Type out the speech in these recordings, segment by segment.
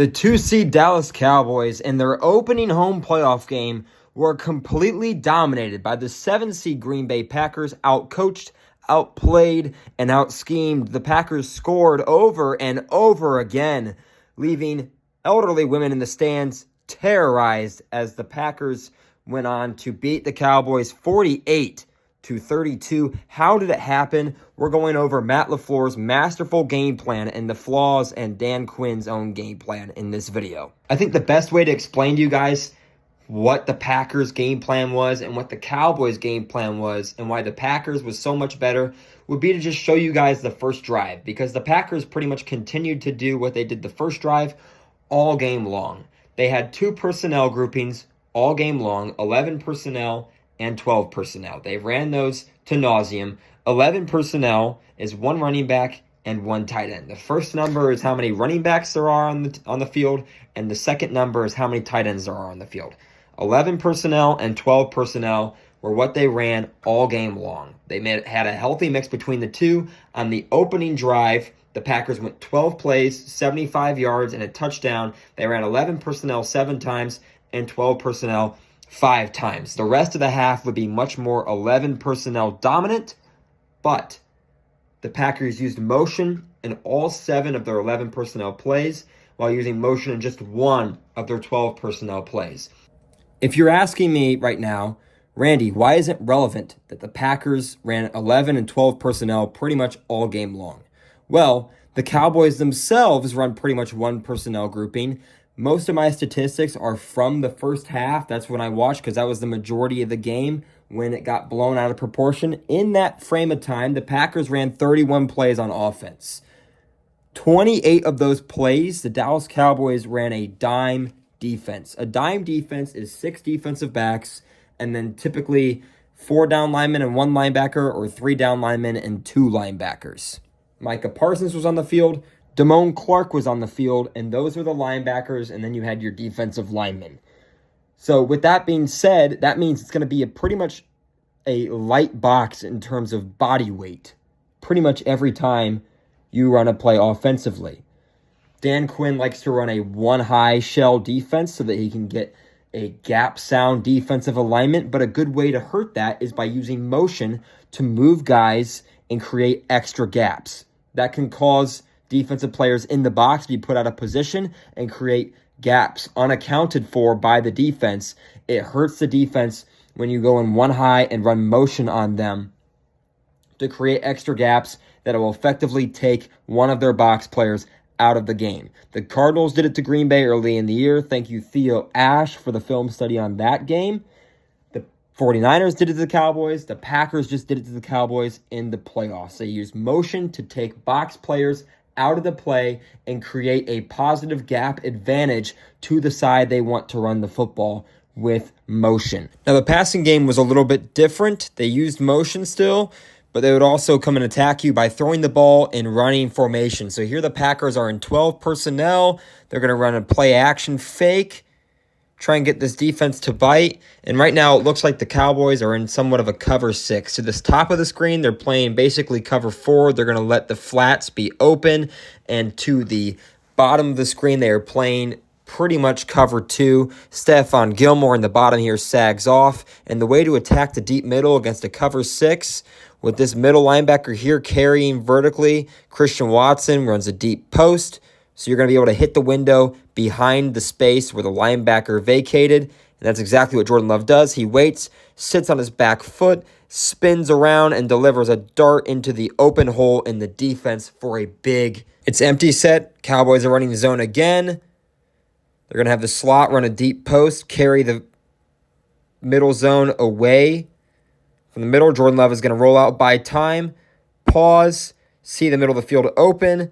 The 2 seed Dallas Cowboys in their opening home playoff game were completely dominated by the 7 seed Green Bay Packers, outcoached, outplayed, and outschemed. The Packers scored over and over again, leaving elderly women in the stands terrorized as the Packers went on to beat the Cowboys 48-32. How did it happen? We're going over Matt LaFleur's masterful game plan and the flaws and Dan Quinn's own game plan in this video. I think the best way to explain to you guys what the Packers game plan was and what the Cowboys game plan was and why the Packers was so much better would be to just show you guys the first drive, because the Packers pretty much continued to do what they did the first drive all game long. They had 2 personnel groupings all game long, 11 personnel and 12 personnel. They ran those to nauseum. 11 personnel is 1 running back and 1 tight end. The first number is how many running backs there are on the field, and the second number is how many tight ends there are on the field. 11 personnel and 12 personnel were what they ran all game long. They had a healthy mix between the two. On the opening drive, the Packers went 12 plays, 75 yards, and a touchdown. They ran 11 personnel 7 times and 12 personnel 5 times. The rest of the half would be much more 11 personnel dominant, but the Packers used motion in all 7 of their 11 personnel plays while using motion in just 1 of their 12 personnel plays. If you're asking me right now, Randy, why is it relevant that the Packers ran 11 and 12 personnel pretty much all game long? Well, the Cowboys themselves run pretty much 1 personnel grouping. Most of my statistics are from the first half. That's when I watched, because that was the majority of the game when it got blown out of proportion. In that frame of time, the Packers ran 31 plays on offense. 28 of those plays, the Dallas Cowboys ran a dime defense. A dime defense is 6 defensive backs and then typically 4 down linemen and 1 linebacker, or 3 down linemen and 2 linebackers. Micah Parsons was on the field. Damone Clark was on the field, and those were the linebackers, and then you had your defensive linemen. So with that being said, that means it's going to be pretty much a light box in terms of body weight pretty much every time you run a play offensively. Dan Quinn likes to run a 1-high shell defense so that he can get a gap-sound defensive alignment, but a good way to hurt that is by using motion to move guys and create extra gaps. That can cause defensive players in the box to be put out of position and create gaps unaccounted for by the defense. It hurts the defense when you go in 1-high and run motion on them to create extra gaps that will effectively take one of their box players out of the game. The Cardinals did it to Green Bay early in the year. Thank you, Theo Ash, for the film study on that game. The 49ers did it to the Cowboys. The Packers just did it to the Cowboys in the playoffs. They used motion to take box players out of the play and create a positive gap advantage to the side they want to run the football with motion. Now, the passing game was a little bit different. They used motion still, but they would also come and attack you by throwing the ball in running formation. So here the Packers are in 12 personnel. They're going to run a play action fake, try and get this defense to bite. And right now it looks like the Cowboys are in somewhat of a cover 6. To this top of the screen, they're playing basically cover 4. They're going to let the flats be open. And to the bottom of the screen, they are playing pretty much cover 2. Stephon Gilmore in the bottom here sags off. And the way to attack the deep middle against a cover 6, with this middle linebacker here carrying vertically, Christian Watson runs a deep post. So you're going to be able to hit the window behind the space where the linebacker vacated. And that's exactly what Jordan Love does. He waits, sits on his back foot, spins around, and delivers a dart into the open hole in the defense for a big. It's empty set. Cowboys are running zone again. They're going to have the slot run a deep post, carry the middle zone away from the middle. Jordan Love is going to roll out by time, pause, see the middle of the field open,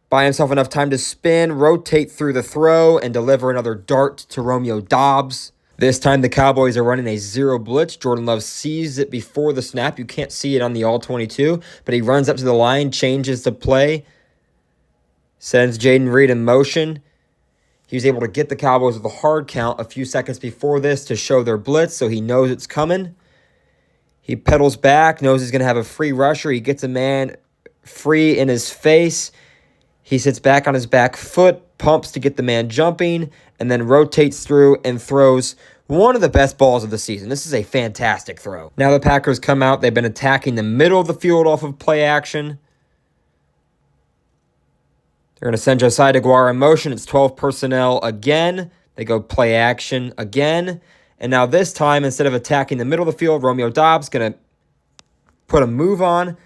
buy himself enough time to spin, rotate through the throw, and deliver another dart to Romeo Doubs. This time the Cowboys are running a 0 blitz. Jordan Love sees it before the snap. You can't see it on the all-22, but he runs up to the line, changes the play, sends Jaden Reed in motion. He was able to get the Cowboys with a hard count a few seconds before this to show their blitz, so he knows it's coming. He pedals back, knows he's going to have a free rusher. He gets a man free in his face. He sits back on his back foot, pumps to get the man jumping, and then rotates through and throws one of the best balls of the season. This is a fantastic throw. Now the Packers come out. They've been attacking the middle of the field off of play action. They're going to send Josiah DeGuara in motion. It's 12 personnel again. They go play action again. And now this time, instead of attacking the middle of the field, Romeo Doubs going to put a move on.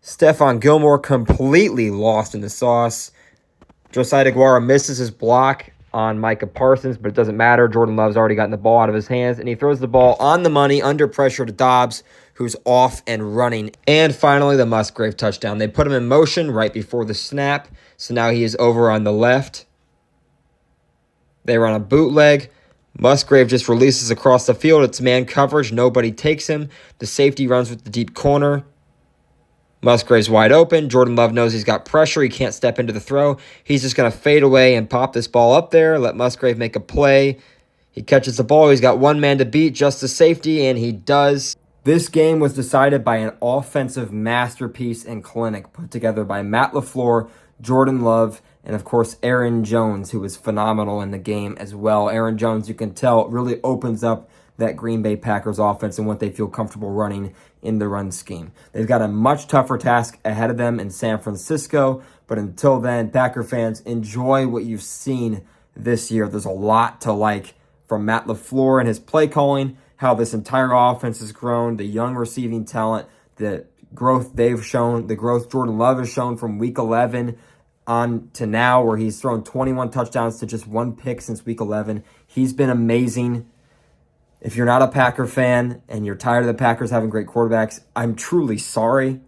Stephon Gilmore completely lost in the sauce. Josiah DeGuara misses his block on Micah Parsons, but it doesn't matter. Jordan Love's already gotten the ball out of his hands, and he throws the ball on the money under pressure to Doubs, who's off and running. And finally, the Musgrave touchdown. They put him in motion right before the snap, so now he is over on the left. They run a bootleg. Musgrave just releases across the field. It's man coverage. Nobody takes him. The safety runs with the deep corner. Musgrave's wide open. Jordan Love knows he's got pressure. He can't step into the throw. He's just going to fade away and pop this ball up there, let Musgrave make a play. He catches the ball. He's got one man to beat, just the safety, and he does. This game was decided by an offensive masterpiece and clinic put together by Matt LaFleur, Jordan Love, and of course Aaron Jones, who was phenomenal in the game as well. Aaron Jones, you can tell, really opens up that Green Bay Packers offense and what they feel comfortable running in the run scheme. They've got a much tougher task ahead of them in San Francisco, but until then, Packer fans, enjoy what you've seen this year. There's a lot to like from Matt LaFleur and his play calling, how this entire offense has grown, the young receiving talent, the growth they've shown, the growth Jordan Love has shown from Week 11 on to now, where he's thrown 21 touchdowns to just one pick since Week 11. He's been amazing. If you're not a Packer fan and you're tired of the Packers having great quarterbacks, I'm truly sorry.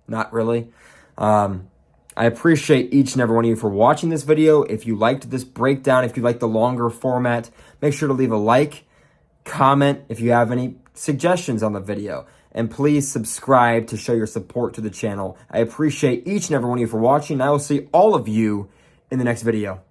Not really. I appreciate each and every one of you for watching this video. If you liked this breakdown, if you like the longer format, make sure to leave a like, comment if you have any suggestions on the video, and please subscribe to show your support to the channel. I appreciate each and every one of you for watching. I will see all of you in the next video.